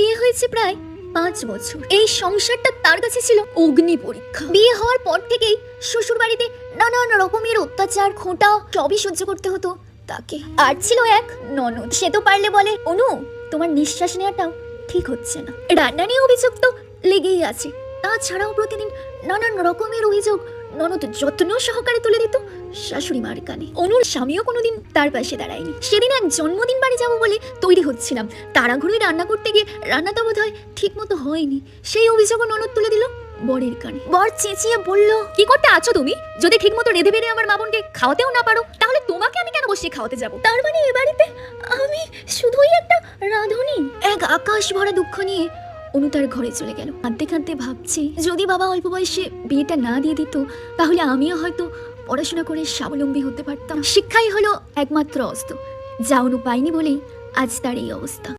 বিয়ে হয়েছে প্রায় 5 বছর। এই সংসারটা তার কাছে ছিল অগ্নি পরীক্ষা। বিয়ে হওয়ার পর থেকেই শ্বশুর বাড়িতে নানান রকমের অত্যাচার খোঁটা সবই সহ্য করতে হতো তাকে। আর ছিল এক ননদ, সে তো পারলে বলে, অনু তোমার নিঃশ্বাস নেওয়াটাও ঠিক হচ্ছে না। রান্না নিয়ে অভিযোগ তো লেগেই আছে, তাছাড়াও প্রতিদিন নানান রকমের অভিযোগ ননদ যত্ন সহকারে তুলে দিত শাশুড়ি মার কানে। অনুর স্বামীও কোনোদিন তার পাশে দাঁড়ায়নি। সেদিন এক জন্মদিন বাড়ি যাবো বলে তৈরি হচ্ছিলাম, তাড়াহুড়োয় রান্না করতে গিয়ে রান্নাটা বোধ হয় ঠিক মতো হয়নি, সেই অভিযোগও ননদ তুলে দিল বরের কানে। বর চেঁচিয়ে বলল, কি করতে আছো তুমি? যদি ঠিক মতো রেঁধে বেড়ে আমার মা বোনকে খাওয়াতেও না পারো, তাহলে তোমাকে আমি কেন বসিয়ে খাওয়াতে যাবো? তার মানে এ বাড়িতে আমি শুধুই একটা রাঁধুনি। এক আকাশ ভরা দুঃখ নিয়ে অনু তার ঘরে চলে গেল। কাঁদতে কাঁদতে ভাবছে, যদি বাবা অল্প বয়সে বিয়েটা না দিয়ে দিত, তাহলে আমিও হয়তো পড়াশোনা করে স্বাবলম্বী হতে পারতাম। শিক্ষাই হলো একমাত্র অস্ত্র, যা অনু পাইনি বলেই আজ তার এই অবস্থা।